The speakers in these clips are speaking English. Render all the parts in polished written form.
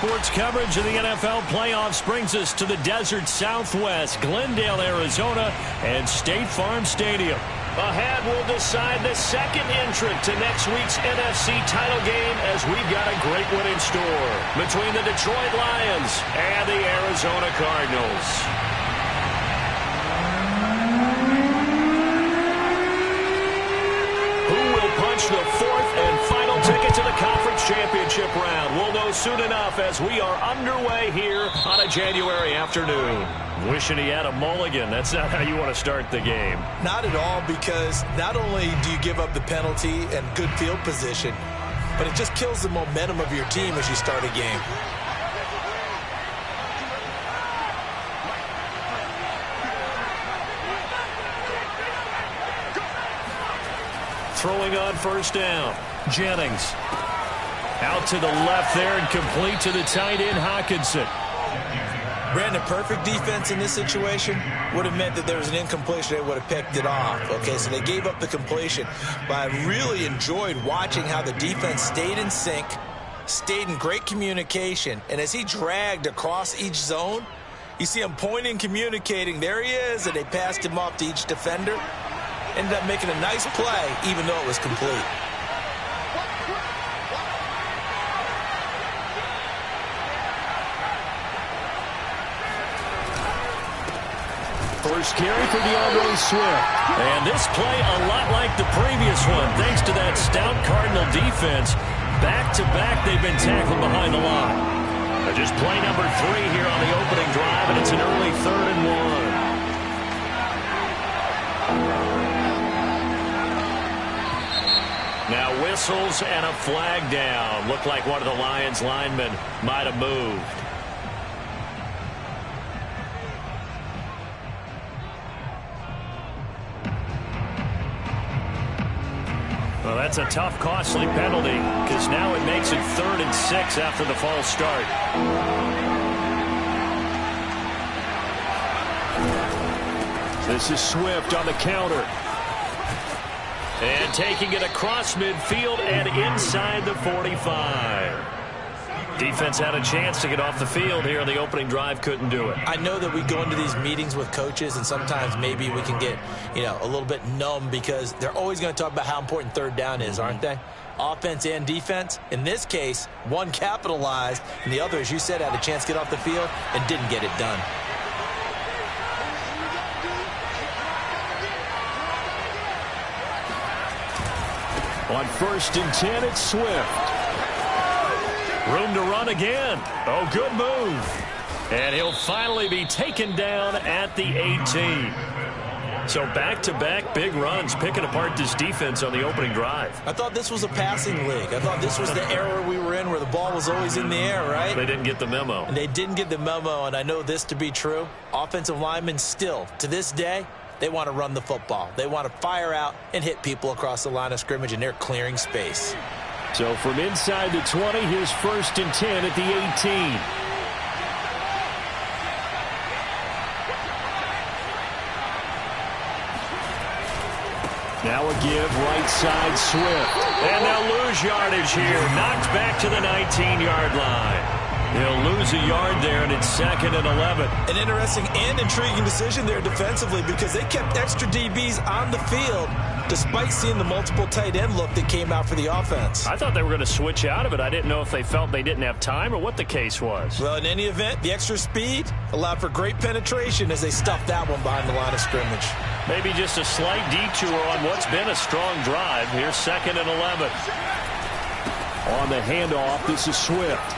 sports coverage of the NFL playoffs brings us to the desert Southwest, Glendale, Arizona, and State Farm Stadium. Ahead, we'll decide the second entrant to next week's NFC title game as we've got a great one in store between the Detroit Lions and the Arizona Cardinals. Who will punch the fourth and final ticket to the conference championship round? We'll know soon enough as we are underway here on a January afternoon. Wishing he had a mulligan. That's not how you want to start the game. Not at all, because not only do you give up the penalty and good field position, but it just kills the momentum of your team as you start a game. Throwing on first down. Jennings. Out to the left there and complete to the tight end, Hockenson. Brandon, perfect defense in this situation would have meant that there was an incompletion. They would have picked it off. Okay, so they gave up the completion. But I really enjoyed watching how the defense stayed in sync, stayed in great communication, and as he dragged across each zone, you see him pointing, communicating. There he is, and they passed him off to each defender. Ended up making a nice play, even though it was complete. First carry for DeAndre Swift. And this play a lot like the previous one, thanks to that stout Cardinal defense. Back-to-back, they've been tackled behind the line. Just play number 3 here on the opening drive, and it's an early 3rd and 1. Now whistles and a flag down. Looked like one of the Lions linemen might have moved. Well, that's a tough, costly penalty because now it makes it 3rd and 6 after the false start. This is Swift on the counter. And taking it across midfield and inside the 45. Defense had a chance to get off the field here in the opening drive, couldn't do it. I know that we go into these meetings with coaches, and sometimes maybe we can get, a little bit numb because they're always going to talk about how important 3rd down is, aren't they? Offense and defense. In this case, one capitalized, and the other, as you said, had a chance to get off the field and didn't get it done. On 1st and 10, it's Swift. Room to run again. Oh, good move. And he'll finally be taken down at the 18. So back-to-back big runs, picking apart this defense on the opening drive. I thought this was a passing league. I thought this was the era we were in where the ball was always in the air, right? They didn't get the memo. And they didn't get the memo, and I know this to be true. Offensive linemen still, to this day, they want to run the football. They want to fire out and hit people across the line of scrimmage, and they're clearing space. So from inside the 20, here's 1st and 10 at the 18. Now a give, right side Swift. And they'll lose yardage here. Knocked back to the 19-yard line. He'll lose a yard there, and it's 2nd and 11. An interesting and intriguing decision there defensively because they kept extra DBs on the field despite seeing the multiple tight end look that came out for the offense. I thought they were going to switch out of it. I didn't know if they felt they didn't have time or what the case was. Well, in any event, the extra speed allowed for great penetration as they stuffed that one behind the line of scrimmage. Maybe just a slight detour on what's been a strong drive. Here's 2nd and 11. On the handoff, this is Swift.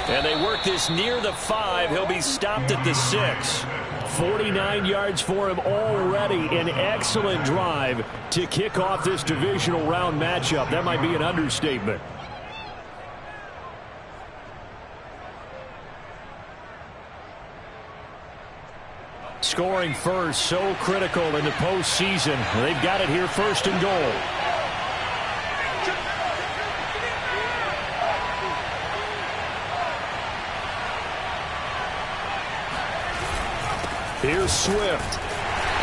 And they work this near the 5. He'll be stopped at the 6. 49 yards for him already. An excellent drive to kick off this divisional round matchup. That might be an understatement. Scoring first, so critical in the postseason. They've got it here, 1st and goal. Here's Swift.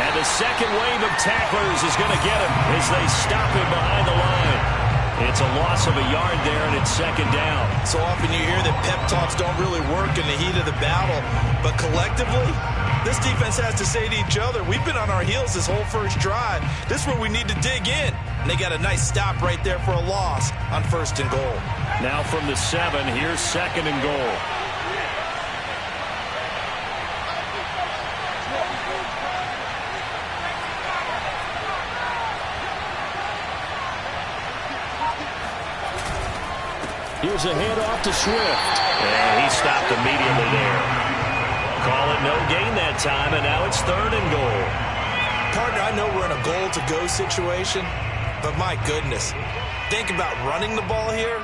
And the second wave of tacklers is going to get him as they stop him behind the line. It's a loss of a yard there, and it's second down. So often you hear that pep talks don't really work in the heat of the battle, but collectively, this defense has to say to each other, we've been on our heels this whole first drive. This is where we need to dig in. And they got a nice stop right there for a loss on 1st and goal. Now from the 7, here's 2nd and goal. Here's a handoff to Swift. And he stopped immediately there. Call it no gain that time, and now it's 3rd and goal. Partner, I know we're in a goal-to-go situation, but my goodness, think about running the ball here.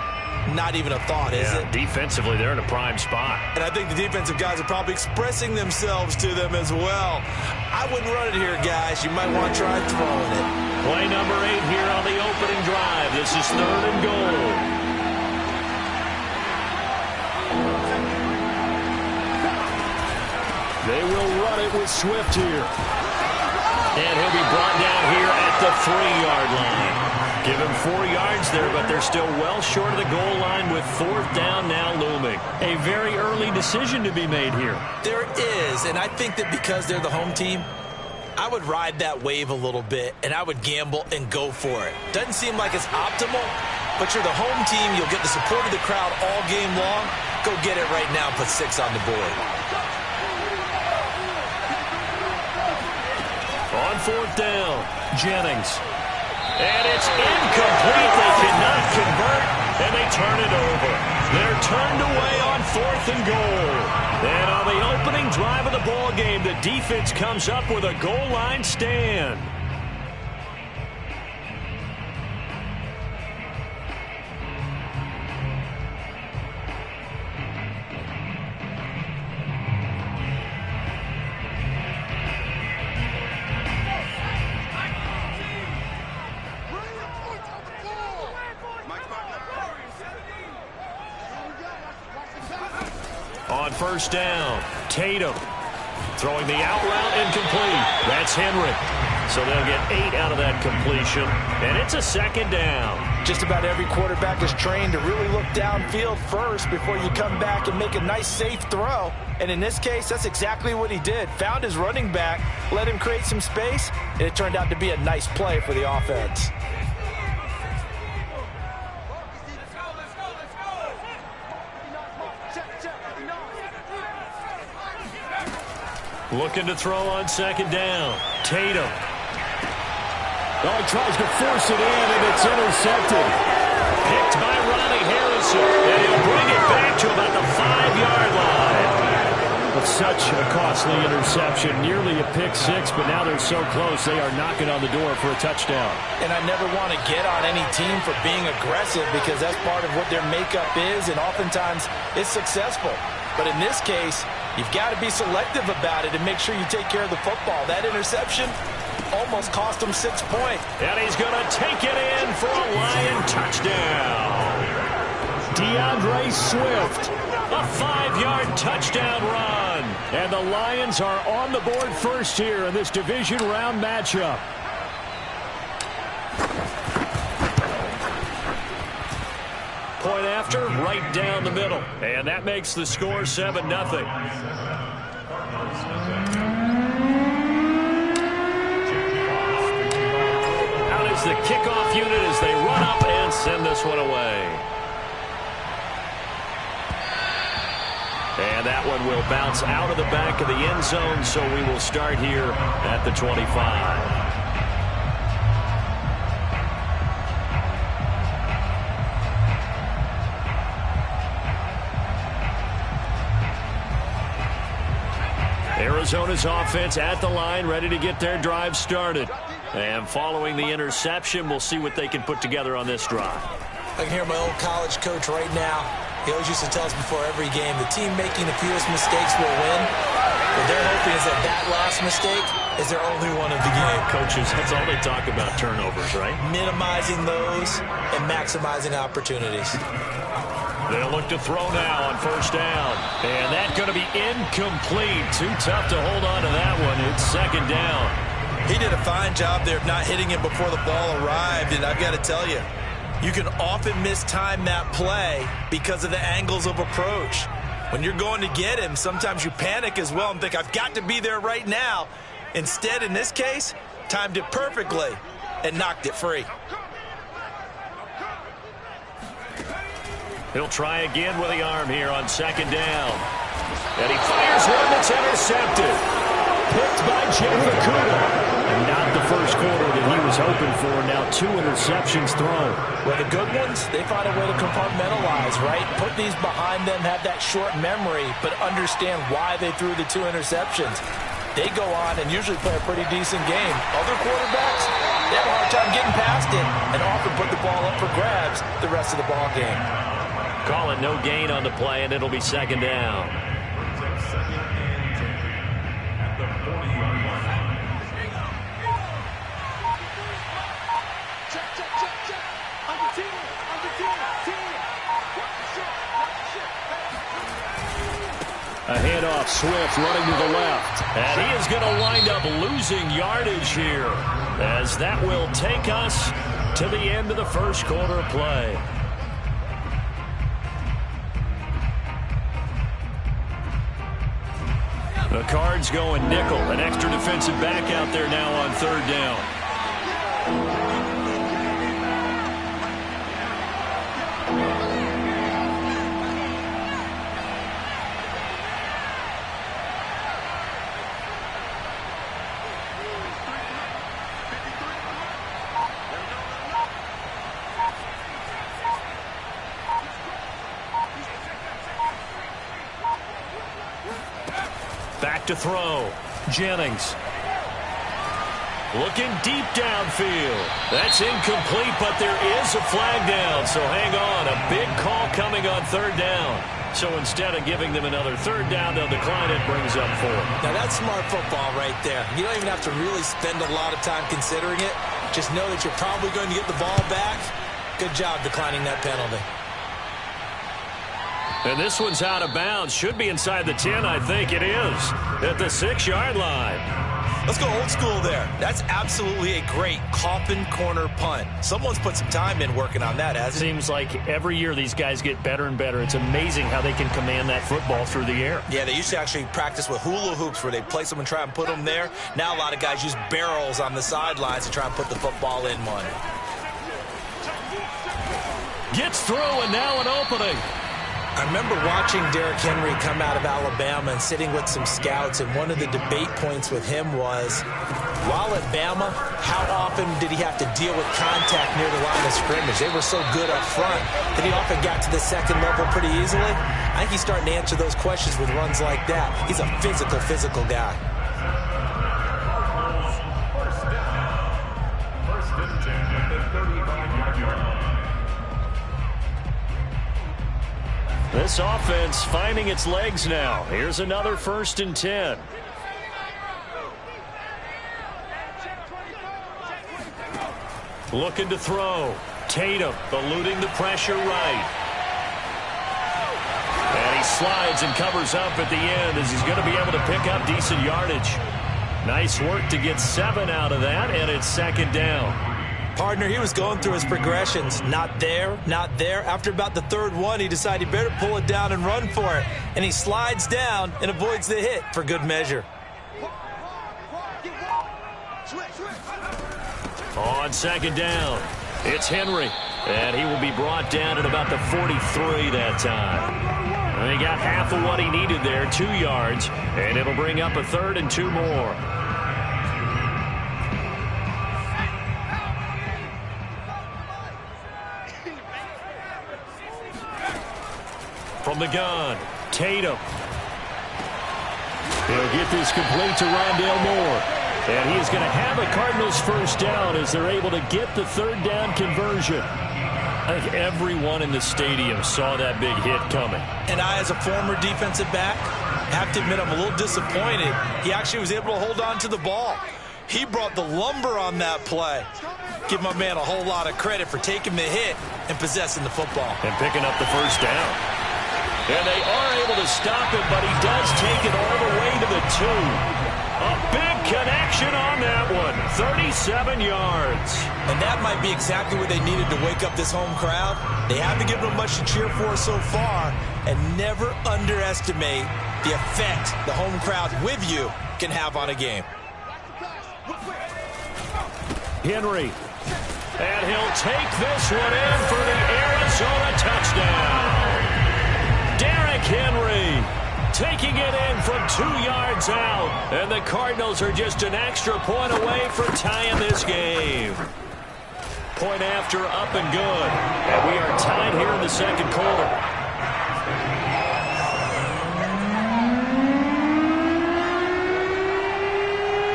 Not even a thought, is it? Defensively, they're in a prime spot. And I think the defensive guys are probably expressing themselves to them as well. I wouldn't run it here, guys. You might want to try throwing it. Play number 8 here on the opening drive. This is 3rd and goal. They will run it with Swift here. And he'll be brought down here at the 3-yard line. Give him 4 yards there, but they're still well short of the goal line with 4th down now looming. A very early decision to be made here. There is, and I think that because they're the home team, I would ride that wave a little bit, and I would gamble and go for it. Doesn't seem like it's optimal, but you're the home team. You'll get the support of the crowd all game long. Go get it right now. Put 6 on the board. On 4th down, Jennings. And it's incomplete. They cannot convert, and they turn it over. They're turned away on 4th and goal. And on the opening drive of the ball game, the defense comes up with a goal line stand. On 1st down, Tatum throwing the out route incomplete. That's Henry. So they'll get 8 out of that completion, and it's a 2nd down. Just about every quarterback is trained to really look downfield first before you come back and make a nice, safe throw. And in this case, that's exactly what he did. Found his running back, let him create some space, and it turned out to be a nice play for the offense. Looking to throw on 2nd down. Tatum. Oh, he tries to force it in, and it's intercepted. Picked by Ronnie Harrison, and he'll bring it back to about the 5-yard line. But such a costly interception, nearly a pick 6, but now they're so close they are knocking on the door for a touchdown. And I never want to get on any team for being aggressive because that's part of what their makeup is, and oftentimes it's successful. But in this case, you've got to be selective about it and make sure you take care of the football. That interception almost cost him 6 points. And he's going to take it in for a Lion touchdown. DeAndre Swift, a 5-yard touchdown run. And the Lions are on the board first here in this division round matchup. Point after, right down the middle. And that makes the score 7-0. Out is the kickoff unit as they run up and send this one away. And that one will bounce out of the back of the end zone, so we will start here at the 25. Arizona's offense at the line, ready to get their drive started. And following the interception, we'll see what they can put together on this drive. I can hear my old college coach right now. He always used to tell us before every game, the team making the fewest mistakes will win. What they're hoping is that that last mistake is their only one of the game. Coaches, that's all they talk about, turnovers, right? Minimizing those and maximizing opportunities. They'll look to throw now on 1st down. And that's going to be incomplete. Too tough to hold on to that one. It's 2nd down. He did a fine job there of not hitting him before the ball arrived. And I've got to tell you, You can often mistime that play because of the angles of approach. When you're going to get him, sometimes you panic as well and think, I've got to be there right now. Instead, in this case, timed it perfectly and knocked it free. He'll try again with the arm here on second down. And he fires one that's intercepted. Picked by Gota. And not the first quarter that he was hoping for. Now 2 interceptions thrown. Well, the good ones, they find a way to compartmentalize, right? Put these behind them, have that short memory, but understand why they threw the 2 interceptions. They go on and usually play a pretty decent game. Other quarterbacks, they have a hard time getting past it and often put the ball up for grabs the rest of the ball game. Calling no gain on the play, and it'll be second down. A handoff, Swift running to the left. And he is going to wind up losing yardage here, as that will take us to the end of the first quarter play. The Cards going nickel. An extra defensive back out there now on third down. Back to throw. Jennings. Looking deep downfield. That's incomplete, but there is a flag down, so hang on. A big call coming on third down. So instead of giving them another third down, they'll decline it, brings up 4. Now that's smart football right there. You don't even have to really spend a lot of time considering it. Just know that you're probably going to get the ball back. Good job declining that penalty. And this one's out of bounds. Should be inside the 10, I think it is. At the 6-yard line. Let's go old school there. That's absolutely a great coffin corner punt. Someone's put some time in working on that, hasn't it? Seems like every year these guys get better and better. It's amazing how they can command that football through the air. Yeah, they used to actually practice with hula hoops where they'd place them and try and put them there. Now a lot of guys use barrels on the sidelines to try and put the football in one. Gets through, and now an opening. I remember watching Derrick Henry come out of Alabama and sitting with some scouts, and one of the debate points with him was, while at Bama, how often did he have to deal with contact near the line of scrimmage? They were so good up front that he often got to the second level pretty easily. I think he's starting to answer those questions with runs like that. He's a physical guy. This offense finding its legs now. Here's another 1st and 10. Looking to throw. Tatum eluding the pressure right. And he slides and covers up at the end as he's going to be able to pick up decent yardage. Nice work to get 7 out of that, and it's second down. Partner, he was going through his progressions. Not there, not there. After about the 3rd one, he decided he better pull it down and run for it. And he slides down and avoids the hit for good measure. On second down, it's Henry. And he will be brought down at about the 43 that time. And he got half of what he needed there, 2 yards. And it'll bring up a 3rd and 2 more. From the gun, Tatum. He'll get this complete to Rondale Moore. And he is going to have a Cardinals first down as they're able to get the 3rd down conversion. I think everyone in the stadium saw that big hit coming. And I, as a former defensive back, have to admit I'm a little disappointed. He actually was able to hold on to the ball. He brought the lumber on that play. Give my man a whole lot of credit for taking the hit and possessing the football. And picking up the first down. And they are able to stop him, but he does take it all the way to the 2. A big connection on that one. 37 yards. And that might be exactly what they needed to wake up this home crowd. They haven't given them much to cheer for so far. And never underestimate the effect the home crowd with you can have on a game. Henry. And he'll take this one in for the Arizona touchdown. Derrick Henry taking it in from 2 yards out. And the Cardinals are just an extra point away from tying this game. Point after, up and good. And we are tied here in the second quarter.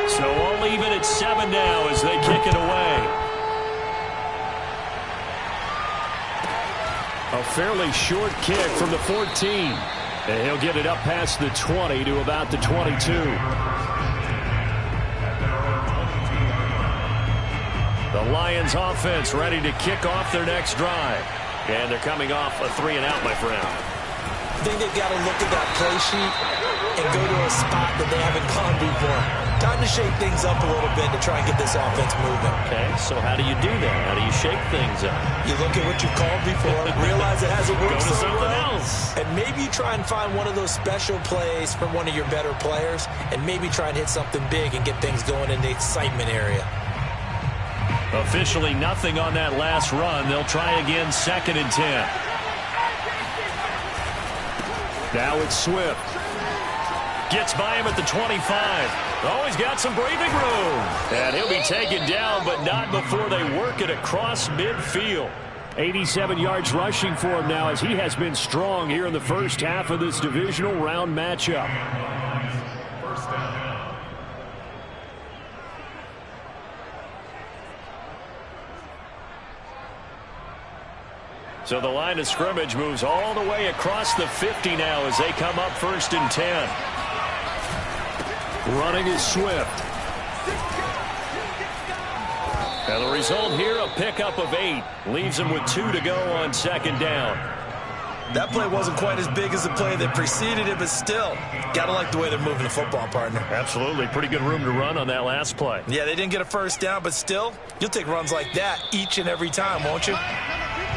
So all even at 7 now as they kick it away. A fairly short kick from the 14. And he'll get it up past the 20 to about the 22. The Lions offense ready to kick off their next drive. And they're coming off a 3-and-out, my friend. I think they've got to look at that play sheet and go to a spot that they haven't gone before. Time to shake things up a little bit to try and get this offense moving. Okay, so how do you do that? How do you shake things up? You look at what you've called before, realize it hasn't worked so well, else. and maybe you try and find one of those special plays from one of your better players, and maybe try and hit something big and get things going in the excitement area. Officially nothing on that last run. They'll try again, 2nd and 10. Now it's Swift. Gets by him at the 25. Oh, he's got some breathing room. And he'll be taken down, but not before they work it across midfield. 87 yards rushing for him now as he has been strong here in the first half of this divisional round matchup. So the line of scrimmage moves all the way across the 50 now as they come up 1st and 10. Running is Swift. And the result here, a pickup of 8. Leaves him with 2 to go on 2nd down. That play wasn't quite as big as the play that preceded it, but still, got to like the way they're moving the football, partner. Absolutely. Pretty good room to run on that last play. Yeah, they didn't get a first down, but still, you'll take runs like that each and every time, won't you?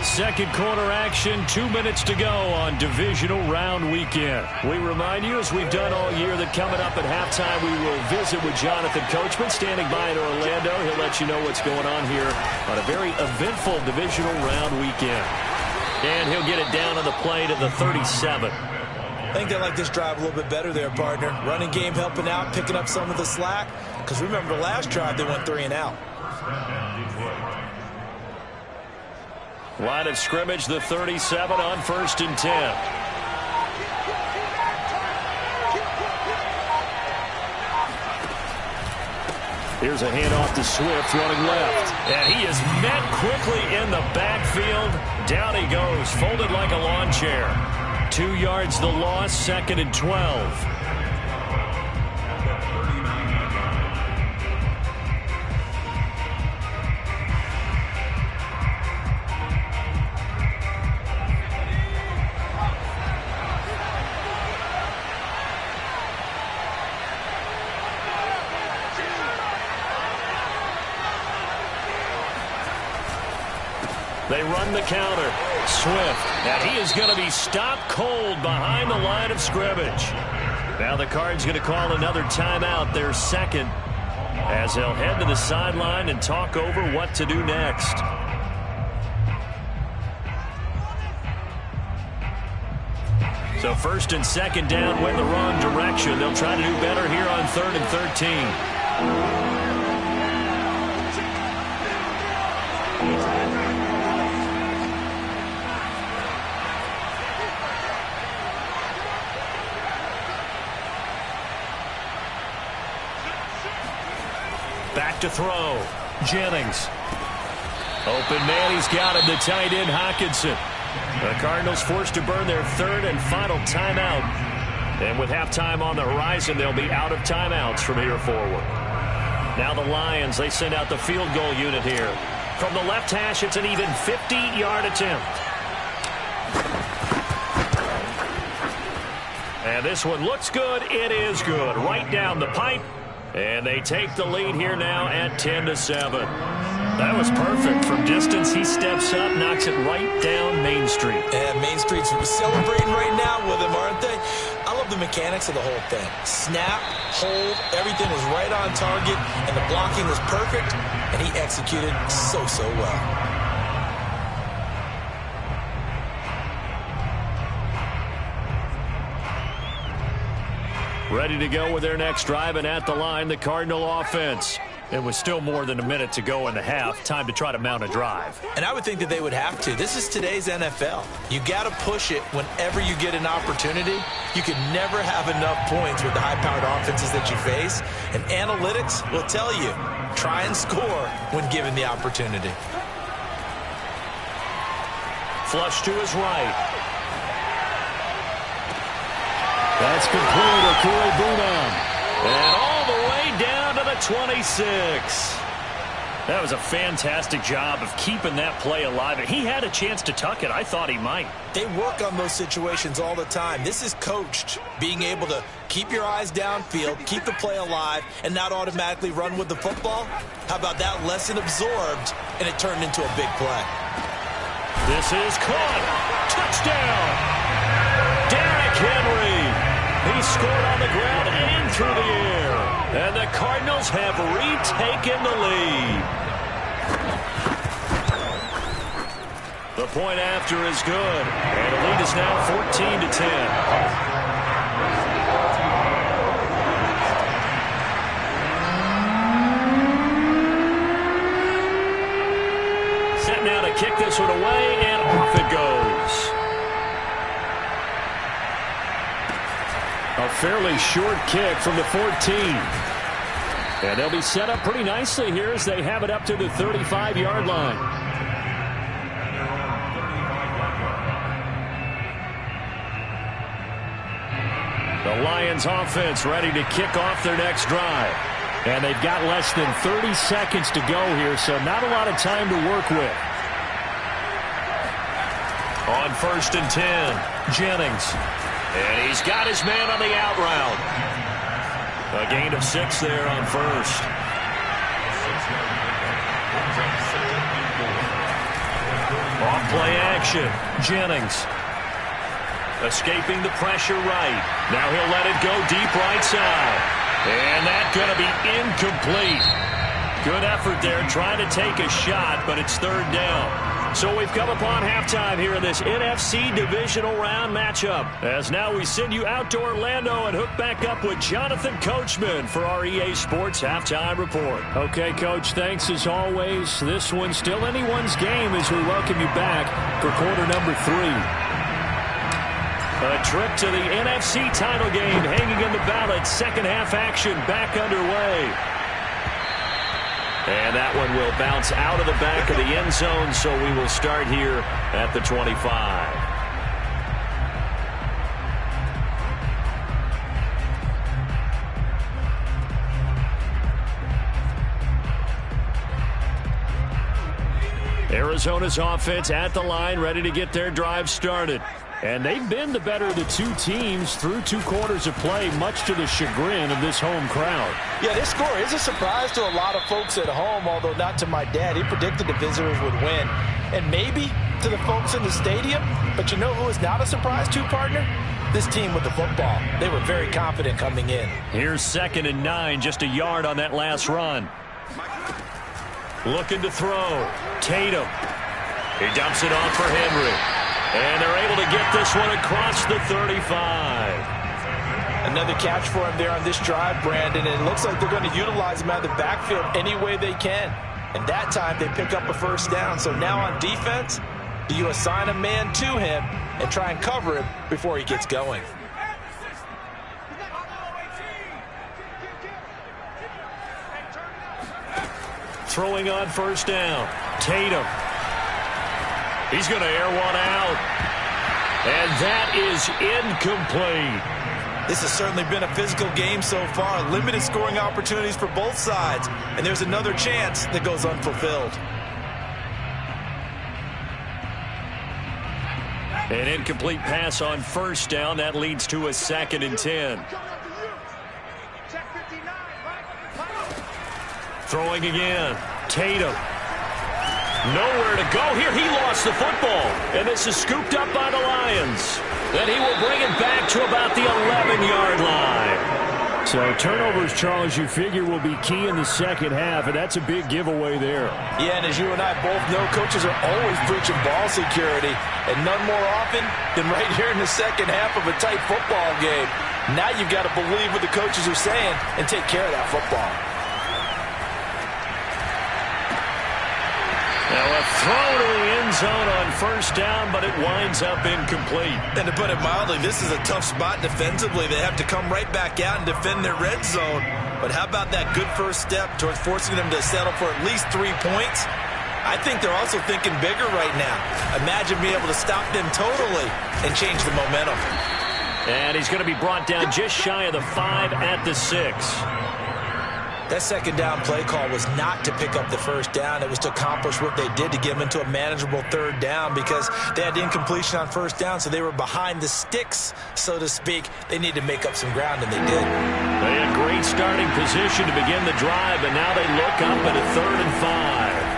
Second quarter action, 2 minutes to go on divisional round weekend. We remind you, as we've done all year, that coming up at halftime, we will visit with Jonathan Coachman standing by in Orlando. He'll let you know what's going on here on a very eventful divisional round weekend. And he'll get it down on the play to the 37. I think they like this drive a little bit better there, partner. Running game helping out, picking up some of the slack. Because remember the last drive, they went 3-and-out. Line of scrimmage, the 37 on 1st and 10. Here's a handoff to Swift running left. And he is met quickly in the backfield. Down he goes, folded like a lawn chair. 2 yards the loss, 2nd and 12. They run the counter. Swift. And he is going to be stopped cold behind the line of scrimmage. Now the Cards going to call another timeout, their 2nd, as they'll head to the sideline and talk over what to do next. So 1st and 2nd down went the wrong direction. They'll try to do better here on 3rd and 13. Back to throw. Jennings. Open man, he's got him, the tight end Hockenson. The Cardinals forced to burn their 3rd and final timeout. And with halftime on the horizon, they'll be out of timeouts from here forward. Now the Lions, they send out the field goal unit here. From the left hash, it's an even 50-yard attempt. And this one looks good. It is good. Right down the pipe. And they take the lead here now at 10-7. That was perfect. From distance, he steps up, knocks it right down Main Street. And Main Street's celebrating right now with him, aren't they? I love the mechanics of the whole thing. Snap, hold, everything was right on target, and the blocking was perfect, and he executed so well. Ready to go with their next drive, and at the line, the Cardinal offense. It was still more than a minute to go in the half. Time to try to mount a drive. And I would think that they would have to. This is today's NFL. You got to push it whenever you get an opportunity. You can never have enough points with the high-powered offenses that you face. And analytics will tell you, try and score when given the opportunity. Flush to his right. That's complete. Akure Bunam. And all the way down to the 26. That was a fantastic job of keeping that play alive. He had a chance to tuck it. I thought he might. They work on those situations all the time. This is coached, being able to keep your eyes downfield, keep the play alive, and not automatically run with the football. How about that lesson absorbed, and it turned into a big play. This is caught. Touchdown. Derrick Henry. He scored on the ground and through the air. And the Cardinals have retaken the lead. The point after is good. And the lead is now 14-10. Set now to kick this one away, and off it goes. A fairly short kick from the 14. And they'll be set up pretty nicely here as they have it up to the 35-yard line. The Lions offense ready to kick off their next drive. And they've got less than 30 seconds to go here, so not a lot of time to work with. On 1st and 10, Jennings. And he's got his man on the out route. A gain of 6 there on 1st. Off play action. Jennings. Escaping the pressure right. Now he'll let it go deep right side. And that's going to be incomplete. Good effort there trying to take a shot, but it's 3rd down. So we've come upon halftime here in this NFC Divisional Round matchup. As now we send you out to Orlando and hook back up with Jonathan Coachman for our EA Sports Halftime Report. Okay, Coach, thanks as always. This one's still anyone's game as we welcome you back for quarter number 3. A trip to the NFC title game hanging in the balance. Second half action back underway. And that one will bounce out of the back of the end zone, so we will start here at the 25. Arizona's offense at the line, ready to get their drive started. And they've been the better of the two teams through 2 quarters of play, much to the chagrin of this home crowd. Yeah, this score is a surprise to a lot of folks at home, although not to my dad. He predicted the visitors would win. And maybe to the folks in the stadium, but you know who is not a surprise to, partner? This team with the football. They were very confident coming in. Here's 2nd and 9, just a yard on that last run. Looking to throw. Tatum. He dumps it off for Henry. And they're able to get this one across the 35. Another catch for him there on this drive, Brandon. And it looks like they're going to utilize him out of the backfield any way they can. And that time they pick up a 1st down. So now on defense, do you assign a man to him and try and cover him before he gets going? Throwing on 1st down. Tatum. He's going to air one out. And that is incomplete. This has certainly been a physical game so far. Limited scoring opportunities for both sides. And there's another chance that goes unfulfilled. An incomplete pass on 1st down. That leads to a 2nd and 10. Throwing again. Tatum. Nowhere to go here. He lost the football. And this is scooped up by the Lions. Then he will bring it back to about the 11-yard line. So turnovers, Charles, you figure will be key in the second half, and that's a big giveaway there. Yeah, and as you and I both know, coaches are always preaching ball security, and none more often than right here in the second half of a tight football game. Now you've got to believe what the coaches are saying and take care of that football. Now a throw to the end zone on first down, but it winds up incomplete. And to put it mildly, this is a tough spot defensively. They have to come right back out and defend their red zone. But how about that good first step towards forcing them to settle for at least 3 points? I think they're also thinking bigger right now. Imagine being able to stop them totally and change the momentum. And he's going to be brought down just shy of the 5 at the 6. That second down play call was not to pick up the first down. It was to accomplish what they did to get them into a manageable third down because they had incompletion on first down, so they were behind the sticks, so to speak. They needed to make up some ground, and they did. They had great starting position to begin the drive, and now they look up at a 3rd and 5.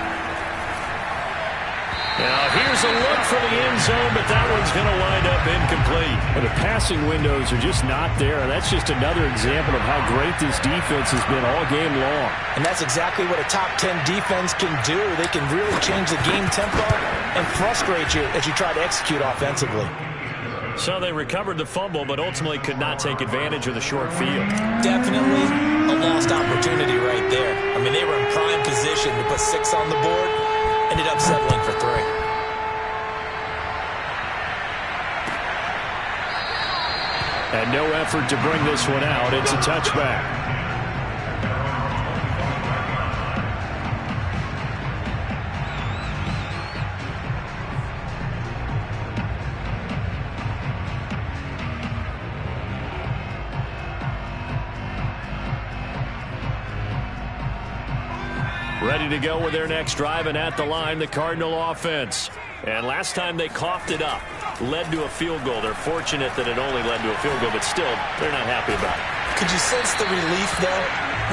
Now here's a look for the end zone, but that one's going to wind up incomplete. And the passing windows are just not there. And that's just another example of how great this defense has been all game long. And that's exactly what a top 10 defense can do. They can really change the game tempo and frustrate you as you try to execute offensively. So they recovered the fumble, but ultimately could not take advantage of the short field. Definitely a lost opportunity right there. I mean, they were in prime position to put 6 on the board. Ended up settling for 3. And no effort to bring this one out. It's a touchback. Ready to go with their next drive, and at the line, the Cardinal offense. And last time they coughed it up, led to a field goal. They're fortunate that it only led to a field goal, but still, they're not happy about it. Could you sense the relief, though,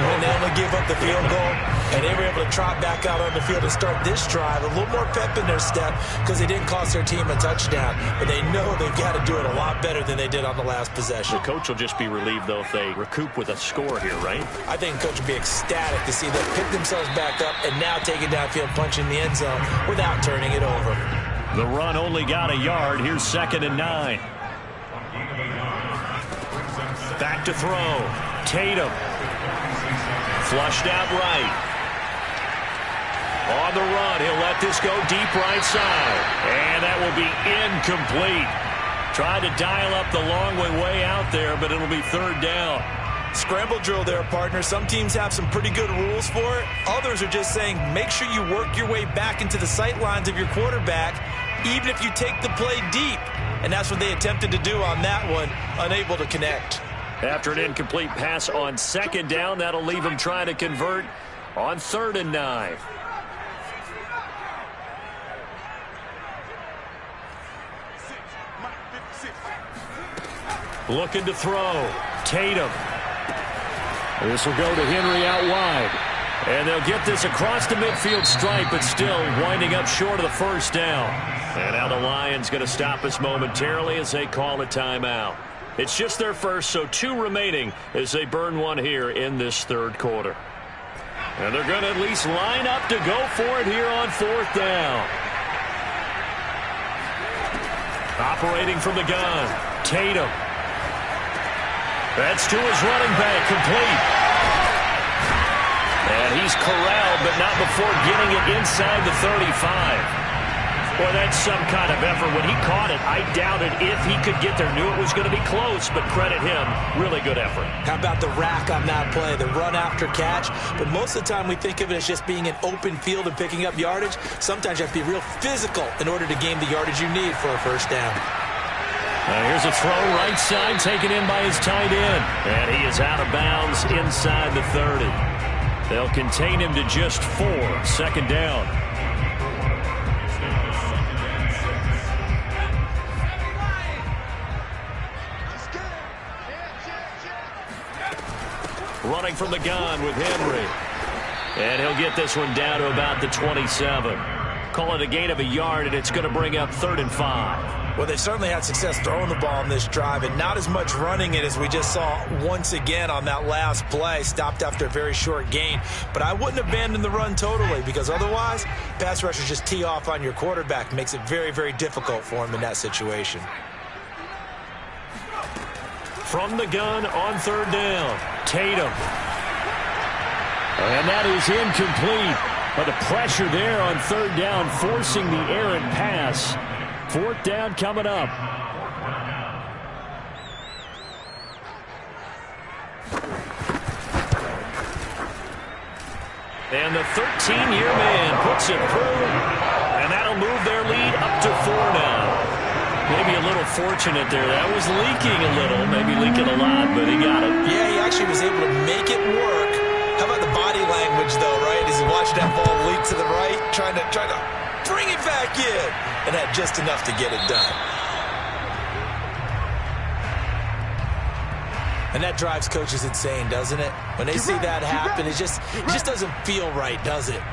when they only gave up the field goal and they were able to trot back out on the field and start this drive? A little more pep in their step because they didn't cost their team a touchdown, but they know they've got to do it a lot better than they did on the last possession. The coach will just be relieved, though, if they recoup with a score here, right? I think the coach will be ecstatic to see them pick themselves back up and now take it downfield, punching the end zone without turning it over. The run only got a yard. Here's 2nd and 9. Back to throw. Tatum. Flushed out right. On the run, he'll let this go deep right side. And that will be incomplete. Tried to dial up the long way out there, but it'll be 3rd down. Scramble drill there, partner. Some teams have some pretty good rules for it. Others are just saying make sure you work your way back into the sight lines of your quarterback, even if you take the play deep. And that's what they attempted to do on that one, unable to connect. After an incomplete pass on 2nd down, that'll leave him trying to convert on 3rd and 9. Looking to throw. Tatum. This will go to Henry out wide. And they'll get this across the midfield stripe, but still winding up short of the first down. And now the Lions going to stop us momentarily as they call a timeout. It's just their first, so 2 remaining as they burn one here in this 3rd quarter. And they're going to at least line up to go for it here on 4th down. Operating from the gun, Tatum. That's to his running back, complete. And he's corralled, but not before getting it inside the 35. Boy, that's some kind of effort. When he caught it, I doubted if he could get there. Knew it was going to be close, but credit him. Really good effort. How about the rack on that play, the run after catch? But most of the time we think of it as just being an open field and picking up yardage. Sometimes you have to be real physical in order to gain the yardage you need for a first down. Here's a throw right side, taken in by his tight end. And he is out of bounds inside the 30. They'll contain him to just 4. 2nd down. Running from the gun with Henry. And he'll get this one down to about the 27. Call it a gain of a yard, and it's going to bring up 3rd and 5. Well, they've certainly had success throwing the ball on this drive, and not as much running it as we just saw once again on that last play. Stopped after a very short gain. But I wouldn't abandon the run totally, because otherwise, pass rushers just tee off on your quarterback. Makes it very, very difficult for him in that situation. From the gun on 3rd down, Tatum. And that is incomplete. But the pressure there on 3rd down, forcing the errant pass. 4th down coming up. And the 13-year man puts it through. And that'll move their lead up to 4 now. Maybe a little fortunate there. That was leaking a little, maybe leaking a lot, but he got it. Yeah, he actually was able to make it work. How about the body language, though, right? As he watched that ball leak to the right, trying to bring it back in, and had just enough to get it done. And that drives coaches insane, doesn't it? When they see that happen, it just doesn't feel right, does it?